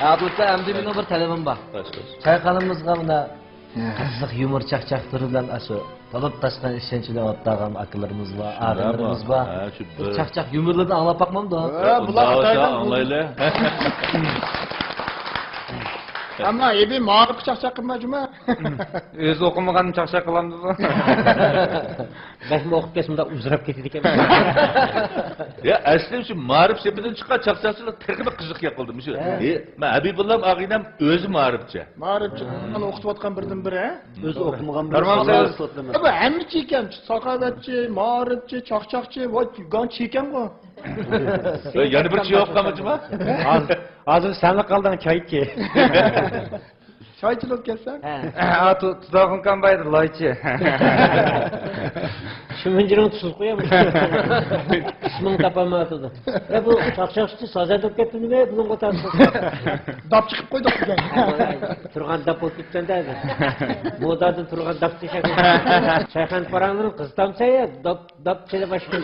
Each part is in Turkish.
Abdülsa emdi benim bir talebim var. Çaykanımızga buna kızlık yumur çakçaktırı bilen aşı tolup taşkan işençiler otlagan akıllarımız var, ağrılarımız var. Çakçak yumurlardan anlap bakmam da. Bular anlayla. Ama ebi mağrib çakçak kılma cuma. Özü okumaganını çakşak kılamdı da. Ben mi okup kesimde uzurap getirdik emin. Ya aslında şu marif sepeden çıkan çakçakçılık terkime kızık yapıldı. Ben Habibullah ağinem özü marifçe. Mağrib onu okutuvatkan birden biri he. Özü okumagan bir Normal söz. Ama hemmi çeken, sakavetçi, mağribçi, çakçakçı, vay gan çeken bu. Yani bir şey yok kamacıma. Azı senlik kaldın çay ki. Çayçılık gelsen. Tudağın kanbaydı layçı. Şu mıncırın tuzuk koyamıyor. Kısmını kapamadı. Ve bu çakçakçı sazen döp ketini mi? Bunun kotarsı. Dap çıkıp koyduk bugün. Turgan dap olup gitsen de. Modadan turgan dap dişek. Çaykan paranların kız tamsa ya dap çele başlıyor.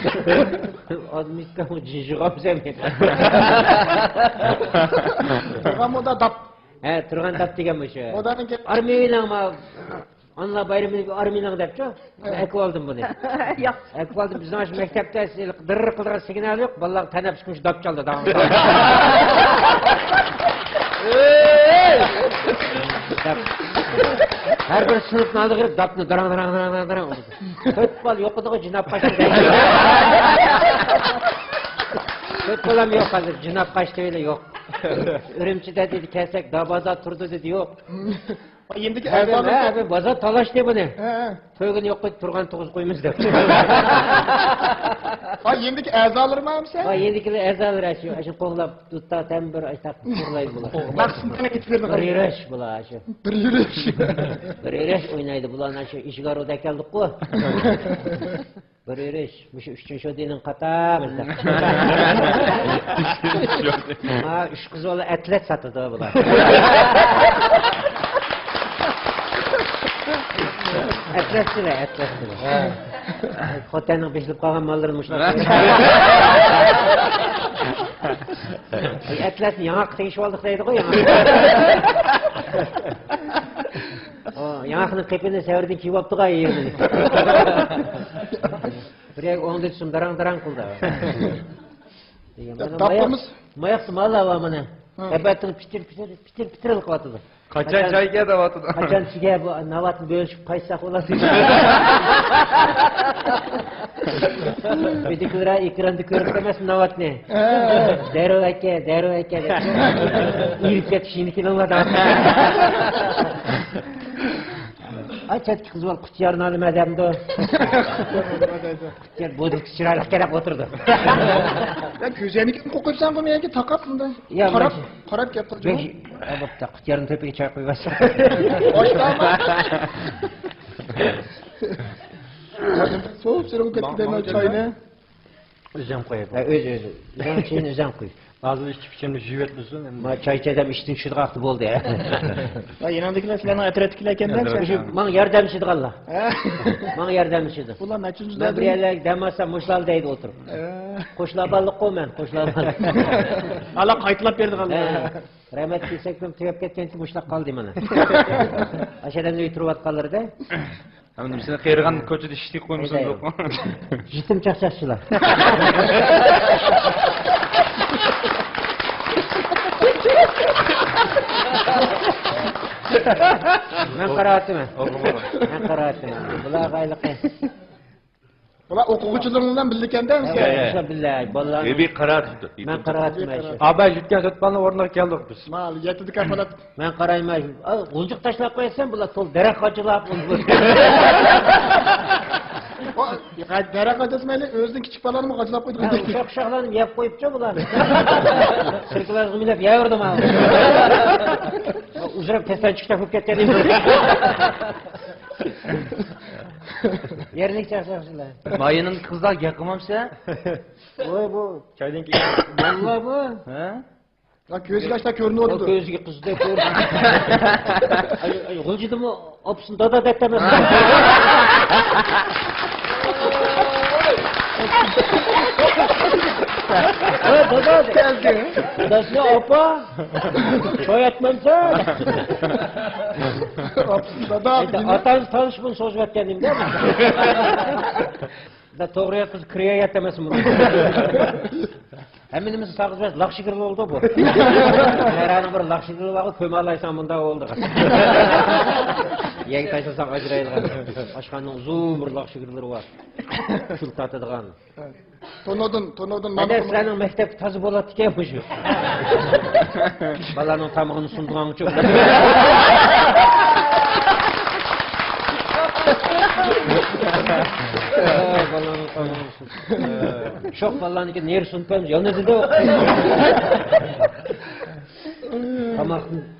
Admikka mı cicigam zemin. Turgan moda dap. He turgan dap degenmiş. Modanın gel. Armiyayla ama Anla bayramı armiyayla dep ço. Ekip aldım bunu. Yok. Ekip aldım bizim aş mektepte dırır kıldıran signal yok. Vallahi tanap çıkmış dap çaldı. Her bir sınıfın aldı girip dapını dırang. Köt bal yok da cinap kaçtı. Köt balam yok hazır cinap kaçtı öyle yok. Ürümçide dedi kesek dabada turdu dedi yok. Yendeki Abi ezanın. baza talaş ne bu ne? He. Toygun yok koy turgan toğuz koyumuz dep. Ay yendeki ezaları mı abi sen? Vay yedikili erzalır aşı. Aşı koğlap tutta tembir aştak kurlaydı bular. Baksın sana gittirdin. Bir yürüyüş bular aşı. Bir yürüyüş. Bir yürüyüş oynaydı bular aşı. İşgar oda geldik bu. Bir yürüyüş. Muşu üçüncü dinin kata bizde. Ha üç kız oğlu etlet satırdı bular. Etlettiler. Otelin beşilip kalan mallarını muşlar. Etletini yanak değişip aldık deydi koy yanak. Yanakının tepini sevirdin ki yaptı gayı yerini. Buraya onu düşsün darang kıldı. Tapımız. Mayaktı malla var bana. Ebatını pitir alıp atıdı. Kaçan çay geldi avatıda. Kaçan çiğe bu navatını bölüşüp kaysak olasın. Ötekiler ekranda körüklemez navat ne? Deru eke. İlk yetişini kilonla da. Aç kız var kutiyarın alı medemde. Kutiyar bodur kışıralık kerek oturdu. Ya güzellik kokuysan koymayan ki takatsın da. Ya, Karab yaptır. Abapta kutiyarın tepeye çay koyuyorsun. Hoşta ama. Soğuk sürüm ketkilerin çayını. Özem koyuyor. Öz. Özem çayını özem koyuyor. Bazı içki biçimde jüvet misin? Ma çay içedem içtin şu kalktı oldu ya. Ya yanındakiler silahını etkilerken de. Man yardımcıydı Allah. Man yardımcıydı. Ulan açınca Ben bir yerler demezsem muşlal deydi oturup. Koşla ballık koy men, koşla ballık. Allah kayıtlap verdi Allah. Rahmet bilsek tüyep ketken ki muşlak kaldı bana. Aşağıdan da uyturuvat kalır da. Ama sen kayırgan kötü dişti koymuşsun yok mu? Ciddim çakçakçılar. Ben karahatime. Ben karahatime. Bula gaylık. Ulan okuguçuluğundan bildiken de misin? Ya billahi vallahi. Bir karar tuttu. Ben karahatime. Abi jutkan sötpanla oruna geldik biz. Mal yetti kafalat. Ben karayma. Kuncuk taşlap koysan bula tol derek acılap. Derek acısmayla özün küçük balanı mı acılap koydu? Uşak uşaklarını yap koyup ço bular. Sırkılar gümülep yağırdım abi. Uzarıp testten çıkacak hüp ketledim. Yerine çarşafsınlar. Mayının kızlar yakımam sen. Oy bu. Çaydan ki. Vallahi bu. He? Ya gözü kaçta körünü O oldu. gözü kızdı kör. Ay gılcıdı mı? Opsun da detemez. Dada geldi. Dadası apa. Çay etmem sen. Dada abi yine. Atanız tanışmın söz etkendim değil mi? Da doğruya kız kriye yetemesin bunu. Hemenimiz sağızmaz, lakşıkırlı oldu bu. Herhangi bir lakşıkırlı vakit köme alaysan bunda oldu. Yegi taşlasak acırayılgan. Başkanın uzun bir lakşıkırları var. Kül tatıdığan. Tonodun Hadi senin mektep tazı bolat dikenmiş. Balanın tamağını sunduğun çok. Balanın tamağını sunduğun. Çok balanın ki neri sunduğun. Yalnız de o.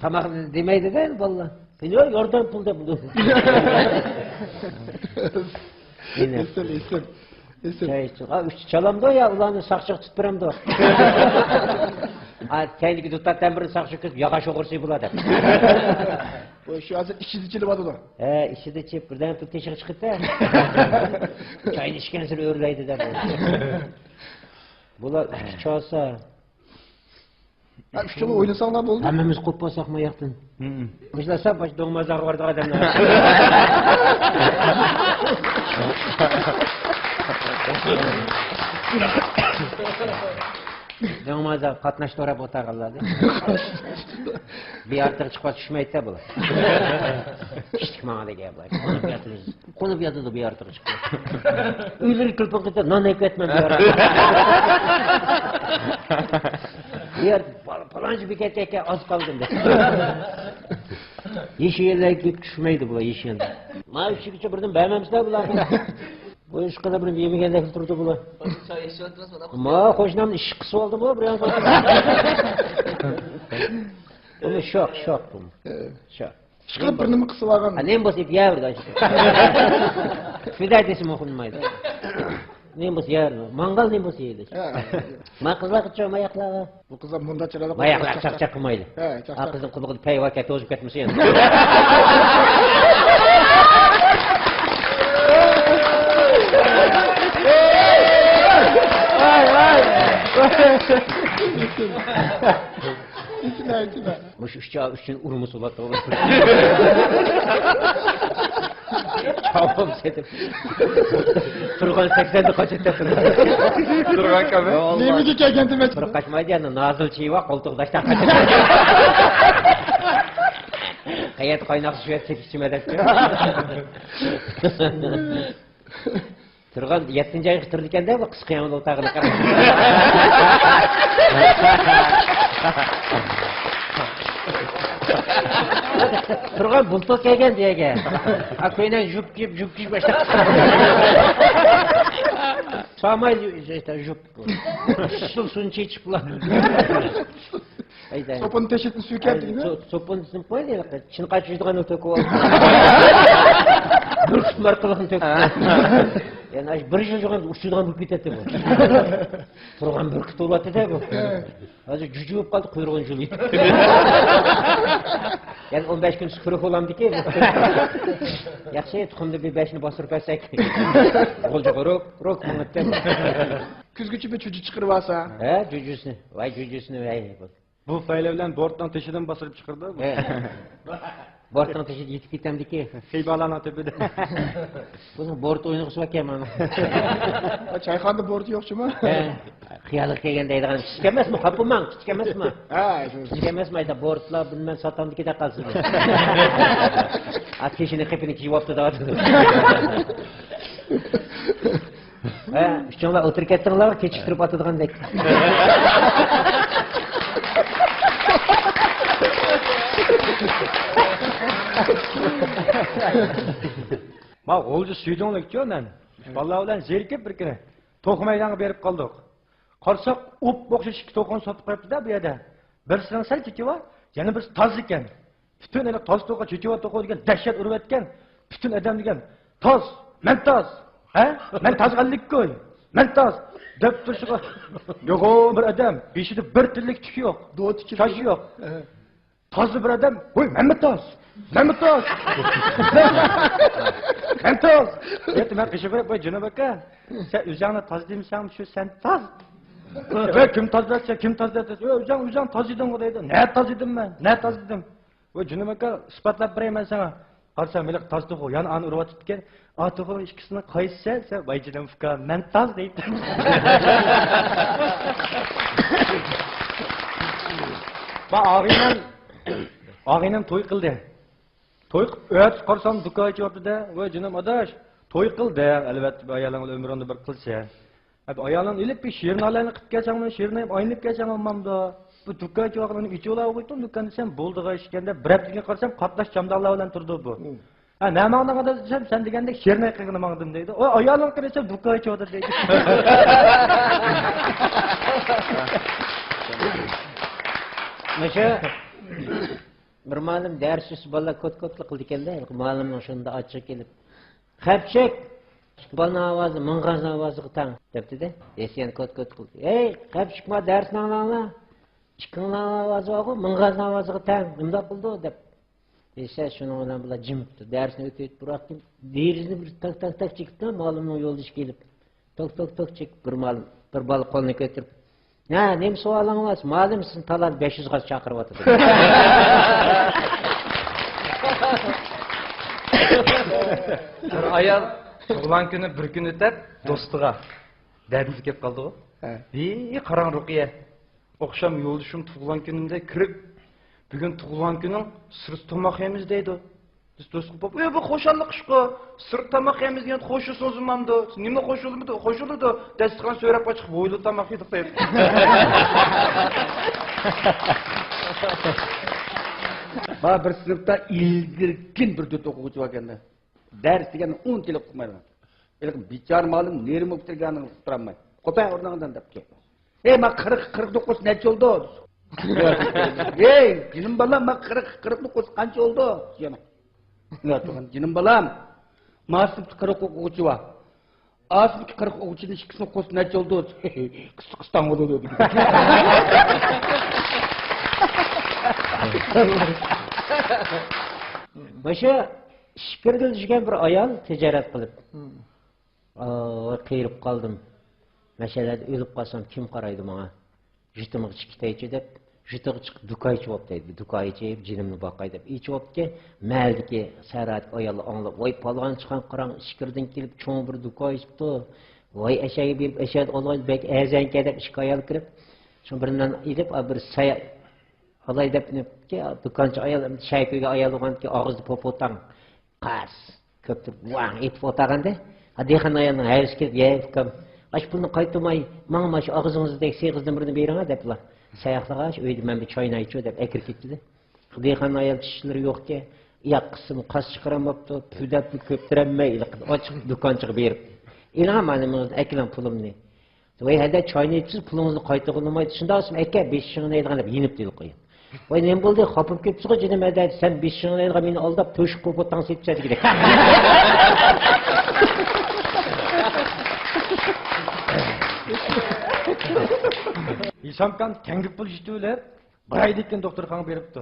Tamak demeydi değil mi balla? Biliyor yordan pulda buldum. Yine. Esin. Çalamda ya ulanı sakçık tutturam da. Kendiki tutattan birini sakçık tutup yakaş okursuyu buladı. Bu şu hazır içici vardı da. İşi de çip birden tut teşik çıkıp da. Çayın içkenisini öğürleydi de bu. Bula çoğalsa. Abi şu oynasanlar da oldu. Hemmemiz kopmasak mı yaktın? Kışlasa baş doğmazlar vardı adamlar. Doğmazlar katnaştı oraya botarlardı. Bir artık çıkma düşmeydi de bula. İştik bana da gel bula. Konup yatırdı bir artık çıkma. Ülür kılpın kıtır, nan ekletmem bir artık. Bir artık falancı bir keke az kaldım de. Yeşil yerler gidip düşmeydi bula yeşil yerler. Ma üçü küçük birden beğenmemişler bula. Bu iş kadar bir yemek yerine durdu bula. Ma hoşnam iş kısa oldu mu buraya? Bunu şok bunu. Şok. Çıkıp birini mi kısa vargan? Nem basit yavru işte. Fidaydesim okunmaydı. Nem basit yavru. Mangal nem basit yedi. Ma kızlar kıçıyor mayaklar. Bu kızlar bunda çırada. Mayaklar çak kımaydı. He, çak. Kızın kılığı pey vakat ozuk etmesi yani. İçine. Bu şu çağ üçün urmu sulat olur. Çağım sedim. Turgan 80'de kaç etti Turgan kabe. Ne mi dikey kendime? Turgan kaçmaydı yani nazıl çiğ var koltukdaştan kaç etti. Hayat kaynak suya çekişim edip. Turgan 7. ay kıtırdıkken de bu kız kıyamet otağına karşı. Turgan bultuk kelgen diyege. Aköyden jup başta. Samay işte jup. Suyunu içip bulan. Sopun teşitini suyu geldi yine. Sopun koydu ya. Çin kaçırdığın öteki oldu. Bürk markalarını tök. Yani aş bir yıl joğan uçudan bürk biteti bu. Turgan bürk tuğlatı da bu. Azı cücü olup kaldı kuyruğun jülüydü. Yani 15 gün sıkırık olam dike bu. Yaxşı tuxumda bir 5'ini basırıp etsek. Olca rok mıngıttı. Küzgüçü bir çocuk çıkırıvasa. He cücüsünü. Vay cücüsünü vay. Bu faylevlen bortdan teşiden basırıp çıkırdı. Bortdan taşı yetip gitem dike. Kıybalana tepede. Bunun bort oynuqısı var kemanı. Çayxanda borcu yok mu? Xiyalık kelgende aydıgan kichik emasmi? Qapılmaң, kichik emasmi? Ha, Kichik emasmi ayda bortlar bilmem satan dikede qalsın. At keşini qepini kiyip oluptu da atdı. Üçüncüler oturup kettiңlar, kechiktirip atıdığandek. Ma olcu süydüңlük jo'nan. Vallahi ulan zerikip bir kere. To'q maydonga berib qoldik. Qarsak up o'xshash ikki to'qon sotib qo'yibdi-da bu yerda. Birisining sal chechi bor, yana birisi toz ekan. Butun ana toz to'qa chechi to'qa degan dahshat urib atgan. Butun odam degan toz, men toz. Ha? Men tozg'anlik-ku. Men toz. Deb turishiga. Yo'q, bir odam, beshida bir tillik tuki yo'q. Tosh yo'q. Tozli bir odam, "Voy, men toz. Men toz." Men toz. Endi men qishib qo'yib, "Voy, janob aka, sen o'zingni toz demisan, shu sen toz." Ve kim tazlatsa, kim tazlatsa, özcan tazıdın deydi. Ne tazıdım ben? Ne tazıdım? Ve cünüm aka ispatlap vereyim ben sana. Qarsa melek tazdı o, yani anı urvat etken. Atığı ikisini kayıtsa, sen vay cünüm fıka, men taz deyip. Bak ağinem toy kıldı. Toy öt qarsam duka içipti de, ve cünüm adaş, toy kıldı. Elbette ayalın ömründe bir kılsa. Abi ayalın ilip bir şiirin alayını qıp kelsen, şiirini aynıp kelsen olmamda. Bu duka içipti, içi ola qoydum, dukanı sen boldığa işkende, bir haftaga qarsam qatnaş jamda Allah bilan turdi bu. Ha, ne mağdan da desem sen degende şiirini qıgını mağdım deydi. O ayalın qırasa duka içipti deydi. Mesela bir malum dersiz bala kot-kotlu kıldı kelde, malum şunda açık gelip. Hepçek bana avazı, mıngaz avazı qıtan depti de. Esen kot-kot kıldı. Ey, hepçek ma ders nağlanla. Çıkınla avazı var, mıngaz avazı qıtan. Nımda buldu dep. Esen şunu olan bula cimipti. Dersini ötüyüp bıraktım. Dirizini bir tak çıktı, malumun yoldaşı gelip. Tok çek, bir malum, bir balık kolunu götürüp. Ne sualın var? Malum sizin talan 500 qaz çakırıp atdı. Bir ayal tug'ilgan kuni bir kun o'tib do'stiga dadisi kelib qoldi ku. Qarang Ruqiya. Oqshom yo'ldoshim tug'ilgan kunimda kirib, bugun tug'ilgan kuning sirt tomoq yemiz deydi. Biz do'st qilib, bu xo'shallik ishqi. Sirt tomoq yemiz degan xo'shilsin o'zimamdi. Nima xo'shilmidi? Xo'shildi. Dasturxon so'rab chiqib bo'yli tomoq yedik deydi. Bana bir sınıfta ilgirkin bir dört okuyucu var kendine. Ders degen 10 kilo okumaydı. Elkin biçar malum nerim okuturganını tuturamay. Kopay oradan dep ki. Ey ma 49 neçe oldu? Ey cinim balam ma 49 kança oldu? Diyemem. Ne tuğan cinim balam. Ma sınıfta 40 okuyucu var. Asıl 40 okuyucunun ikisini kosun neçe oldu? Kıstan oldu dedi. Başa şikirgil düşken bir ayal ticaret kılıp. Kıyırıp kaldım. Mesela ölüp kalsam kim karaydı bana? Jütümü çıkıtayıcı dep, jütümü çıkıp dukayıcı olup deydi. Dukayıcı deyip cinimini bakay dep. İçi olup ki, məldi ki, sərayet ayalı anlıp, vay palağın çıkan karan şikirden gelip çoğun bir dukayıcıptı. Vay eşeği bir eşeği olaydı, belki ezen kedep işik ayal kirip. Sonra birinden edip, bir sayı Halay dep ki, dukançı ayal, şayköyge ayal oğan ki, ağızdı popotan, qars, köptür, vang, etip otağanda. Deyxan ayalının ayırısı kelip, yeyifkam, aş bunu qaytımay, mağım aş ağızınızı dek, seyğizden birini beyirana depla. Sayaqlığa aş, öydi men bir çayına içiyor dep, ekir ketdi de. Deyxan ayal tişleri yok ki, iyak kısım, qas çıkaramaptı, püdepli köptüremmey, açık dukançığı berip. İlham hanımınızın ekilen pulumni. Vay hada çayını içsiz, pulumuzu qaytı qılmaydı. Şunda asım eke 5 şığını eydiğen dep, yenip deyil qoyun. Vay nem bo'ldi, xopib ketibsiz-ku, jinim adaydi. Sen 5 yilga meni aldab, to'shib qo'yib o'tdan sepchadi kerak. İsamkan tengip pul jitib olib, bir ayda ekan doktorxonaga beribdi.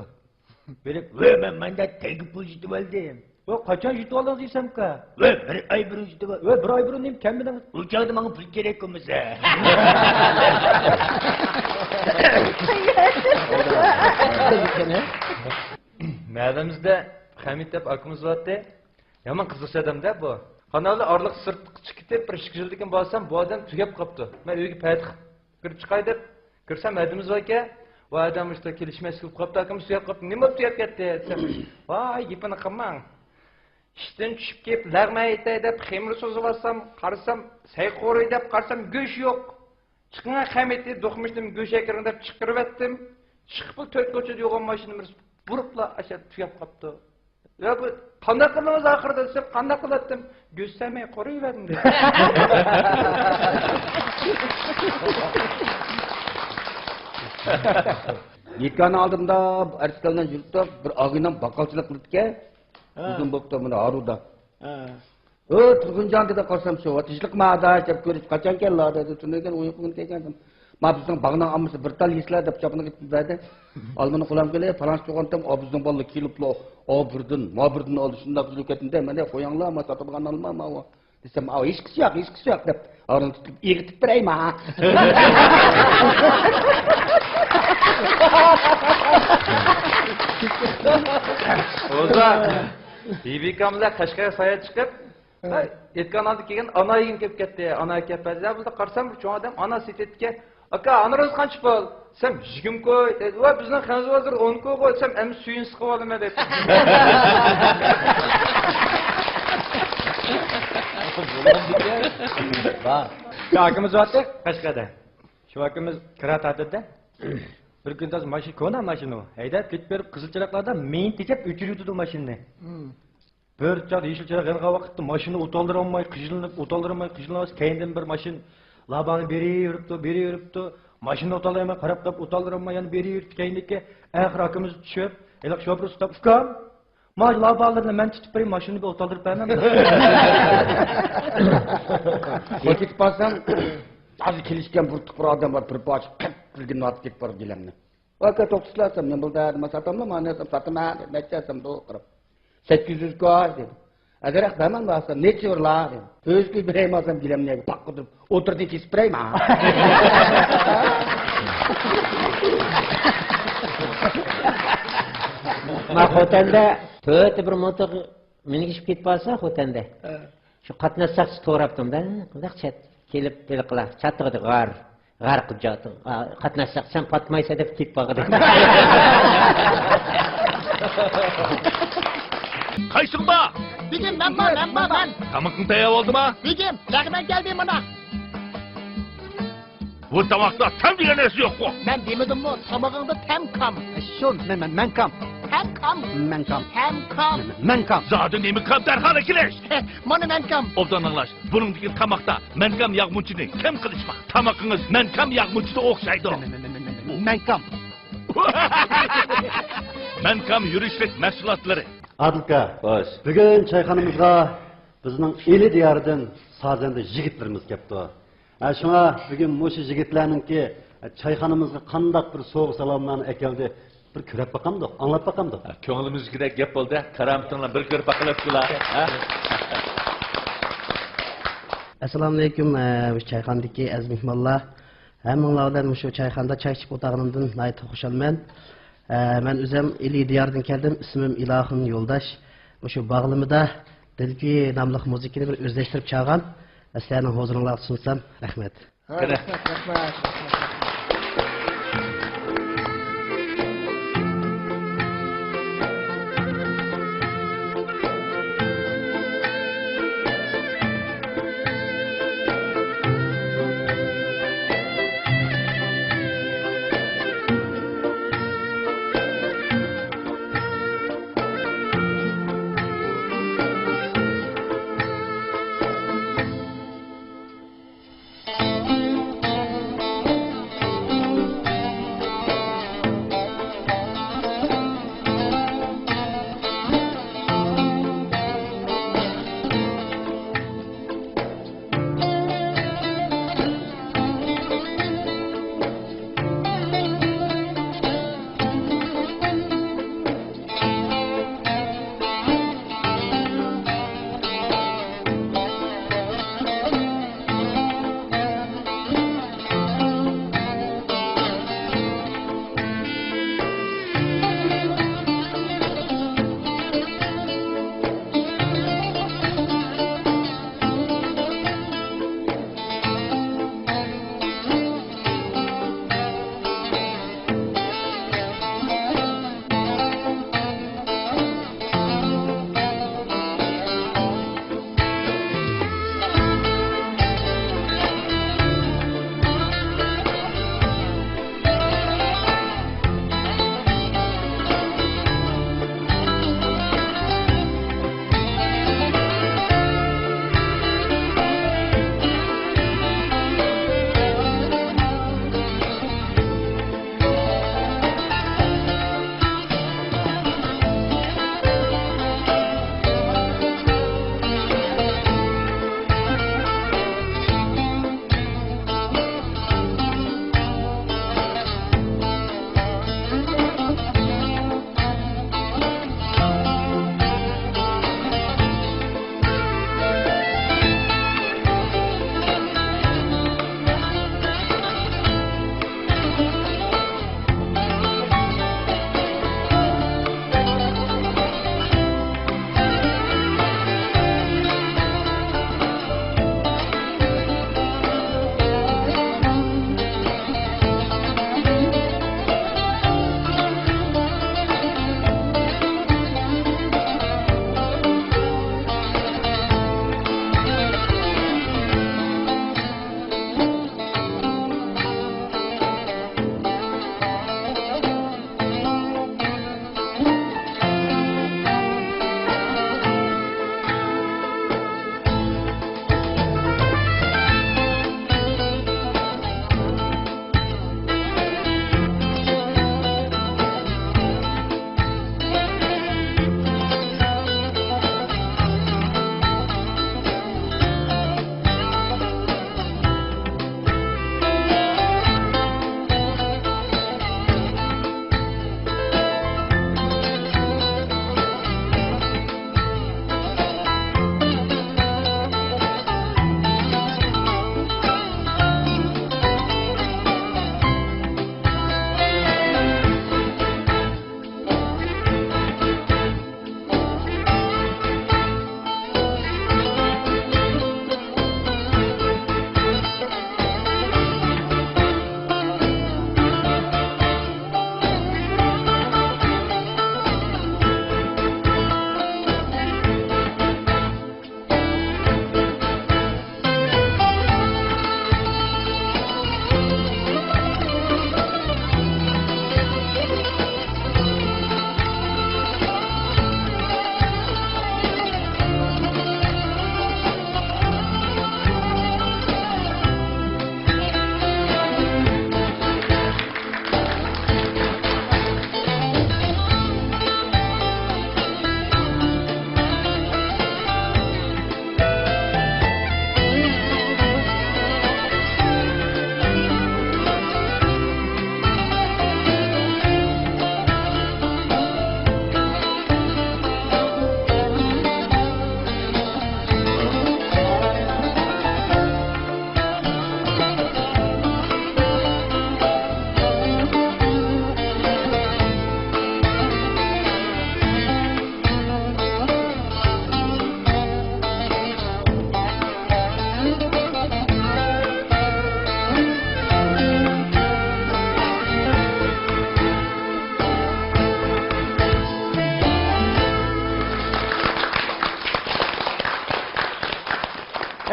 Berib, "Voy, men menda tengip pul jitib oldim." "Voy, qachon jitib oldingiz İsamka?" "Voy, bir ay burun jitib oldim." "Voy, bir ay burun nim kamidingiz?" "U chog'da menga pul kerak bo'lmasa." Mədəmizdə Həmid dep akımız vardı. Yaman kızıq adamda bu. Kanalı arlıq sırt çıkıp bir şıkıcıldıkken basam bu adam tügep kaptı. Ben öyle payet girip çıkay dep girsem mədəmiz var ki bu adam işte kelişmesi kılıp kaptı akımız tügep kaptı. Nima tügep gitti desem. Vay yipini kımman. İşten düşüp gelip lağmaya etay dep xemir sozu varsam karısam say qoruy dep karsam göş yok. Çıkına Həmid'i dokmuştum göş ekirin dep çıkırıp ettim. Çıkıp tört koçu yoğun maşinimiz burupla aşağı tüyap kaptı. Ya bu qanday qildingiz axırda desem, qanday qilatdim? Göstermey qoruyverdim dedi. Yetkanı aldığımda Erskilan'dan yürüttü, bir ağıyla bakalçılık kılıpke, uzun boptu bunu Aru'da. Turguncan dedi qarsam şu, atışlık mağda, çap görüş, kaçan kelli dedi, tünürgen uyuqun tekendim. Ma bizning bag'dan amisi bir tal yeslar deb chapini ketib berdi. Almani qo'lam kelay, falans cho'g'antam, o bizning balla keliblo, o birdan, ma birdan oldi, shunda qilib ketdim-da, mana qo'yinglar, ma sotib olgan olma, ma. Desem, ешкisi yo'q deb, o'rni tutib egitib beraymi? O'za bibikamlar Qashqarga sayat chiqib, et kanalda kelgan ana yigim kelib ketdi. Ana kelpazlar bizda qarsam bir cho'ng odam ana setga aka, ana roz qancha pul? Sen 20 qo'y dedi. Va bizning xanz hozir 10 qo'y qo'ysam, ham suyun siqib olaman deb. Bak. Şu akımız vardı Qashqarda. Şu akımız kira tatida. Bir kun taz mashina ko'na mashina. Haydab ketib berib qizilchiroqlarda men tekib o'chirdi mashinani. Bir chaq yeşil chiroq yanqa vaqtda mashina o'taldira olmay, qijilinib, keyindan bir mashina labani beraveribdi. Mashina o'tolmay, qarab o'taldira olmay, yana beraveribdi. Keyindiki oxir akımız tushib, eliq shopir ustab, "Ukam, Maj labalarni men tutib berib mashinani o'toldirib beraman." Ketib qolsam, hozir kelishgan bir odam bor, bir bosh qilgan otib ketib borib kelamni. Aka to'qsizlasam, men bulda nima sotamman, mana sotaman, nechasam to'qirib. 800 qo'y dedi. Agar aqdaman bo'lsa, necha urlar dedi. O'zga beraymasam kelamni, paq qilib o'tirdi kesib beraymi? Ma xotanda to'rt bir motor minishib ketib qolsa xotanda. Shu qatnassaqchi to'rabdim-da, qilaqchat kelib qilar, chattig'idi g'ar qilib jotim. Qatnassaq sen patmaysa deb ketib qoldi. Qaysingba? Bigim, men. Tamaqing tayyor bo'ldimi? Bigim, lag'man keldi mana. Bu tamoqda tam degan narsa yo'q-ku. Men demadimmi, tomog'ingda tam kam. Shu, men kam. Tam kam. Men kam. Zodi nima kam darhol kelish? Mana men kam. Obdan anglash. Buningdagi tamoqda menkam yog'munchini kim qilishma? Tamoqingiz menkam yog'munchiga o'xshaydi. Men kam. Menkam yurishlik mahsulotlari. Adilka, Xo'sh. bugun çayxonamizga bizning eli diyoridan sozanda yigitlarimiz kelibdi. Shunga bugun mushu yigitlarningki çayxonamizga qandaq bir so'g' salomlarni akeldi. Bir ko'rib baqamdi, anglab baqamdi. Ko'nglimizga gap bo'ldi. Karamtinglar bir ko'rib baqilibsizlar. Assalomu alaykum, çayxondagi aziz mehmonlar. Hammanglar bilan shu çayxonda çay ichib o'tirganimdan nihoyat xursandman. Men o'zim Eli diyordan keldim. Ismim Ilohim Yo'ldosh. Shu bag'limida Dilpi nomli muzikani bir o'zlashtirib chalgan. Sizlarning huzuringizga sunsam, rahmat.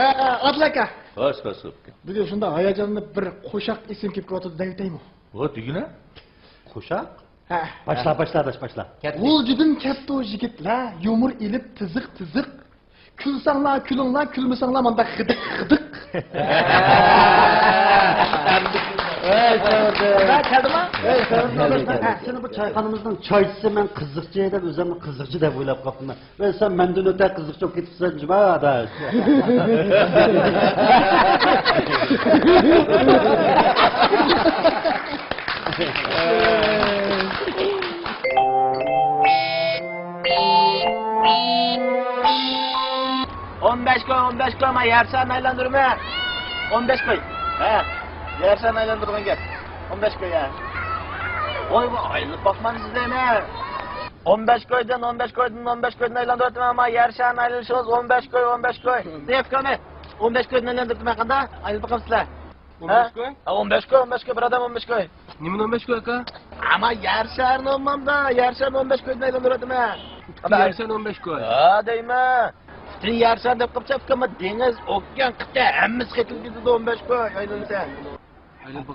Adil aka. Hoş hoş. Bugün şunda hayacanlı bir koşak isim kep kotdu deyteymi? O düğüne? Kuşak. Ha. Başla adaş başla. Ул жүдүн кетти жигитлер, юмур илип тизик. Күлсаңлар, күлүңлар, күлмөсөңлар мында хыдык. Seni bu çayxanamızdan çayçısı ben kızlıkçı edip özümü kızlıkçı da buylap kaptım ben. Ve sen benden öte kızlık çok gitsen cıma adaş. On beş koy ama yersen aylandırma. 15 koy. He. Yersen aylandırma gel. 15 koy ya. Oy bu aylık bakmanız izleme. 15 koydun aylandırdım ama yersen ayrılışınız 15 koy. Deyip kome. 15 koydun aylandırdım yakında. Aylık bakamsızlar. 15 koy? 15 koy. Bir adam 15 koy. Nimin 15 koy aka? Ama yersen olmam da. Yersen 15 koydun aylandırdım ha. Yersen 15 koy. Ha deyme. Sen yersen de kapacak ama deniz, okyan, kıta, hemimiz ketildi de 15 koy. Aylanırsa. Aylık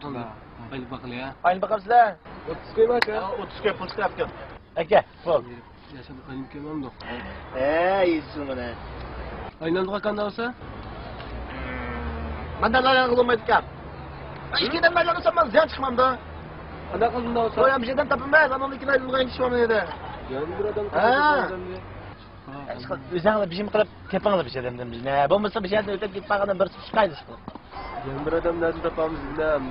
bakalım ya. Aylık bakamsızlar. 30 koy bak ya. 30 koy, 30 koy yapıyorum. Eke, bol. Yaşam aylık koymam da. İyisin bana. Aylandık akanda olsa? Ben de lan kılmaydı kap. İkiden aylanırsam ben ziyan çıkmam da. Ana kaldığında olsa? Koyan bir şeyden tapınmaz. Ama onun ikiden ayrılığın kişi var neydi? Yarın bir adam Ha. Üzerine bir şey mi kılıp tepene bir şey demdim biz ne? Bulmasa bir şeyden ötep git bakana bir çıkaydı işte. Yarın bir adam nerede tapamız dinlem.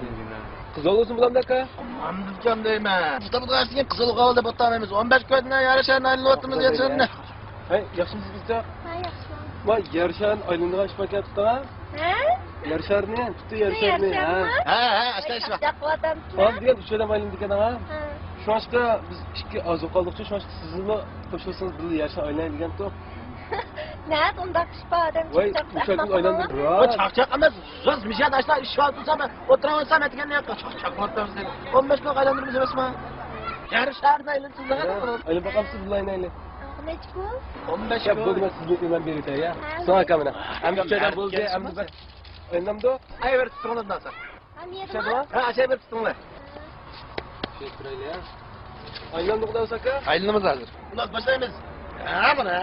Kız olursun bulam dakika. Amdırcam deyme. Tuta bu karşıya kızıl kavalı battamayız. 15 koyduna yarışan ayrılığı attığımız yatırın ne? Hey, yaxshimisiz bizda? Ha, yaxshiman. Voy, Yarshan aylandiga ish patyapti ha? Ha? Yarsharni, tutdi Yarsharni. Ha, asta ishla. Chaqatam. Hop, degan uchala aylandi ekan ha. Ha. Shu vaqtda biz ikki ozuq qoldiqchi, shu vaqtda sizni qo'shilsangiz bir Yarshan aylan degan-ku. Ne? Unda kışpa adam Voy, uchala aylandir. O çakçak ama söz bir şey daşlar iş yaptıysam oturamazsam etken ne yapar? Çakçak ortamız dedi. 15 gün aylandırmız emesmi? Yarışlarını aylansın da. Aylan bakamsiz bir aylan. Nechi kun? 15 Ya bo'ldi, men sizga eman berayotay ya. So'ng aka mana. Ham uchala bo'ldi, ham bir aylanamdi. Ay ver tutun ondan sonra. Ha, niyatimi? Ha, aşağı ver tutunlar. Şey turayli ya. Aylandik da aka. Aylanımız hazır. Ulan başlayımız. Ha bana.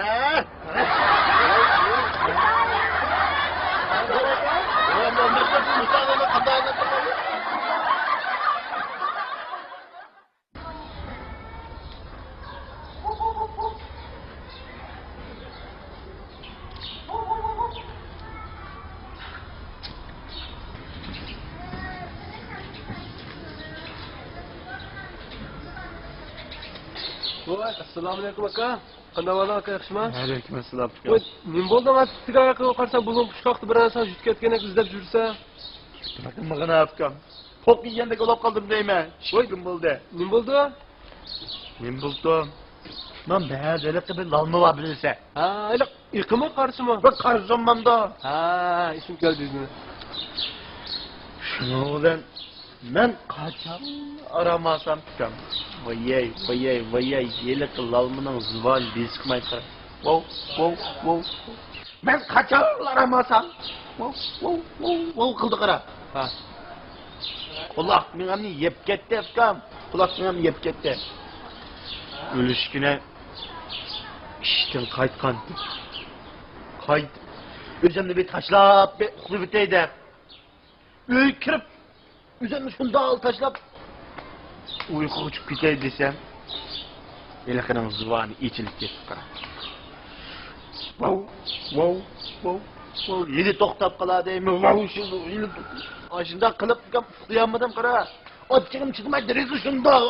Voy, assalomu alaykum aka. Qanday ahvol aka, yaxshimi? Alaykum assalom. Voy, nim bo'ldi? Men sizga oyoqqa qarasam, bugun qushqoqni bir narsa jutayotgan izlab yursa. Mıgına afkan. Tok yiyende kolap kaldım deyme. Şikim buldu. Nim bo'ldi? Nim buldum. Lan be, öyle bir lalma var bilirse. Ha, öyle iqimi qarshimi? Bak karşımam da. Ha, isim keldi izini. Şunu ulan ben kaçam aramasam çıkam. Vayay, yelik lalmının zıvan bir sıkmay kara. Wow. Ben kaçam aramasam. Wow kıldı kara. Ha. Kulak minamni yep ketdi afkam. Kulak minamni yep ketdi. Ölüşküne işten qaytqan. Özümni bir taşlap, bir uxlu biteydi. Öy kirib, özümni şunda al taşlap. Uyku uçup gitey desem. Elakının zıvanı içilip ketdi qara. Wow. Yeni toktap qala deymi. Wow, Aşında kılıp uyanmadım qara. Ot çıkım çıkmaydı rezi şunda.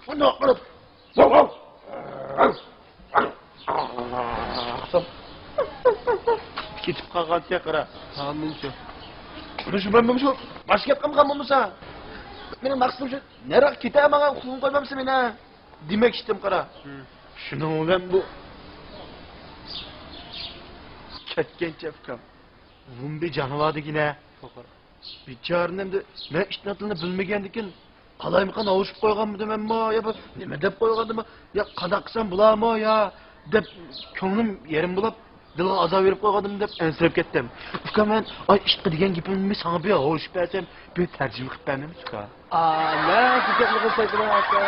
Onu qılıp. Ketip qalgan qara. Tanınca. Ben şu başka yapqam qalmamsa. Mening maqsadim shu. Nara ketamagan huquqim qo'ymamsa meni. Demek istim qara. Şunu ulan bu ketken çapkam. Bunun bir canavardı yine. Biçarın hem de ne işinatını bilmegendikin qalaymiqan avushib qo'yganmidim ammo ya nima deb qo'ygandim ya qanaqsan bularmi ya deb ko'nglim yerim bulab Dilga azap verip koygadım dep ensirep ketdim. Uka men ay işte degan gapimni sana bir hoş bersem bir tercüme qilib bermem uka. Ne güzel bir şey aka.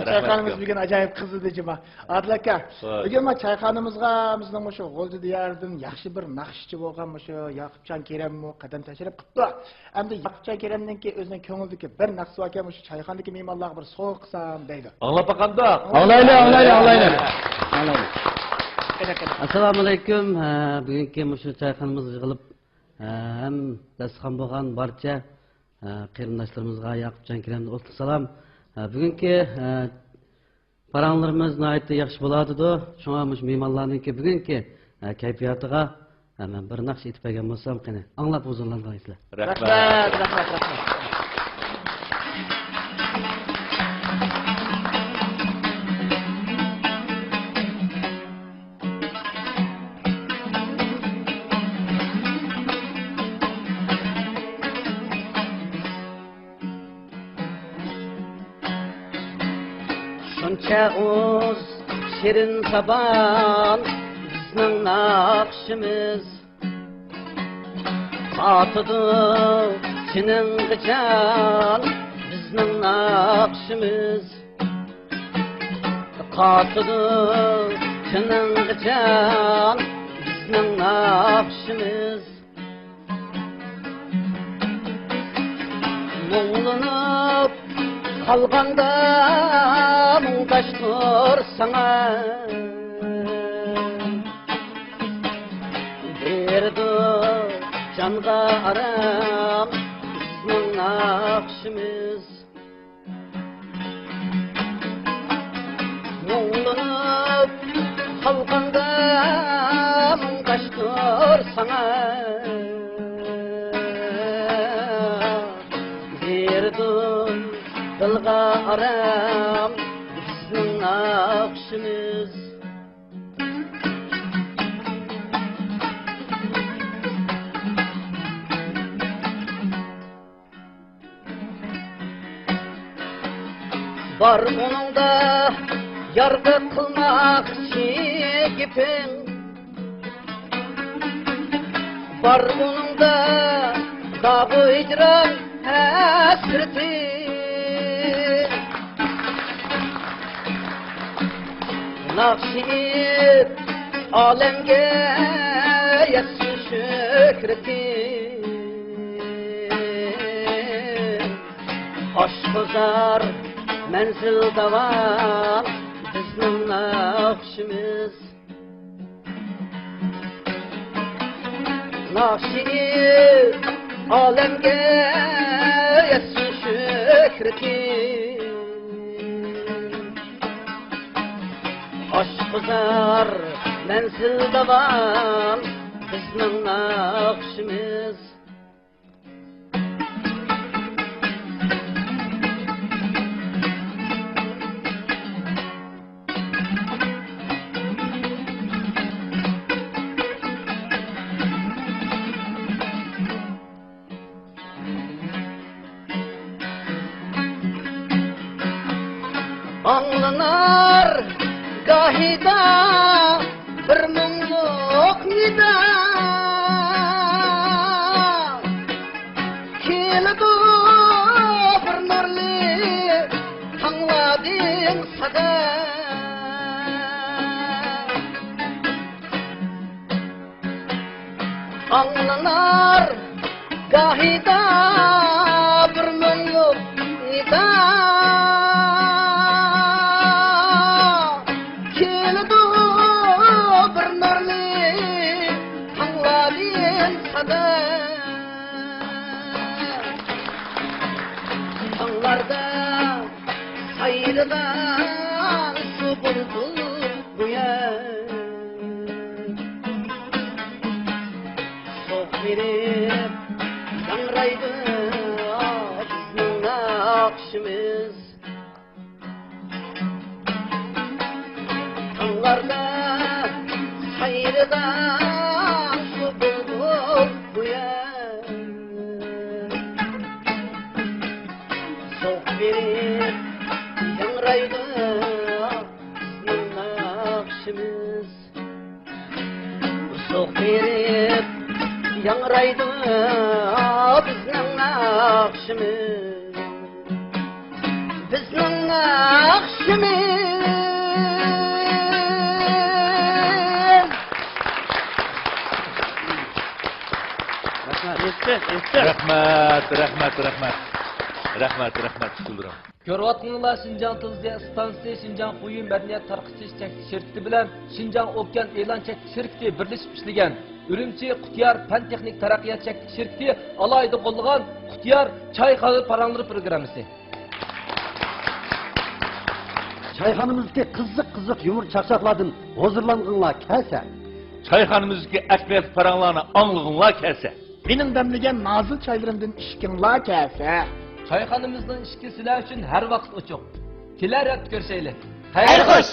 Çayxanamiz bugün acayip kızdı cima. Adil aka, bugün ma çayxanamizga bizning shu G'o'ldi diyardan yaxshi bir naqshchi bo'lgan shu Yoqubjon Keremmi qadam tashlab qipti. Endi Yoqubjon Keremdan ki o'zining ko'nglidagi bir naqsi bor ekan, shu çayxonadagi mehmonlarga bir so'q qilsam deydi. Anglab baqanda. Anglayli. Assalomu alaykum. Bugungi shu çayxonamizga yig'ilib ham dasturxon bo'lgan barcha qarindoshlarımızga Yoqubjon Keremdan o'tli salom. Bugünkü paranlarımız nəhayət yaxşı buladıdı. Şuna mehmanlarınki bugünkü keyfiyatıga hemen bir nakş etib bergen bolsam, qani anglap huzurlangaysızlar. Rahmat. Şuncha uz şirin saban bizning naqshimiz Qatıdı senin gıcan bizning naqshimiz Qatıdı senin gıcan bizning naqshimiz Muğlanıp kalganda muğdaştır sana Berdi canga aram bizning naqshimiz Muğlanıp kalganda muğdaştır sana Berdi Dilga aram bizning naqshimiz Bar onunda yargı kılmakçı gipin Bar onunda dağı icran hasreti Nakşi alemge yetsin şükreti Aşk uzar menzil davam bizning nakşimiz Nakşi alemge yetsin şükreti Aşk uzar menzil davam bizning nakşimiz Anlanar gahida bir mumluk nida Keldi bir nurli angladim sada Anlanar gahida bir mumluk nida Sayırdan su buldu bu yer Soğuk verip yanraydı bizning nakşimiz Tağlarda sayırdan su buldu bu yer yangraydı bizning naqshimiz, bizning naqshimiz. Rahmat, Şulram. Ko'rayotganlar Şinjan Televiziya stansiyasi Şinjan Quyi madaniyat tarqatish shirkati bilan Şinjan Okean e'lon chekish shirkati birlashib ishlagan. Urumchi Qutyar fan texnik taraqqiyot chekish shirkati alohida qo'llagan Qutyar choyxona paranglari programmasi. Çayxanamızdaki kızık yumur çakçakladın hazırlanğınlar kelse. Çayxanamızdaki ekmek paranlarını anlığınlar kelse. Benim demlegen nazıl çaylarımdan işkinla kelse. Choyxonamizning ishki sizlar uchun har vaqt ochiq. Kelar yot ko'rishaylik. Xayr xo'sh.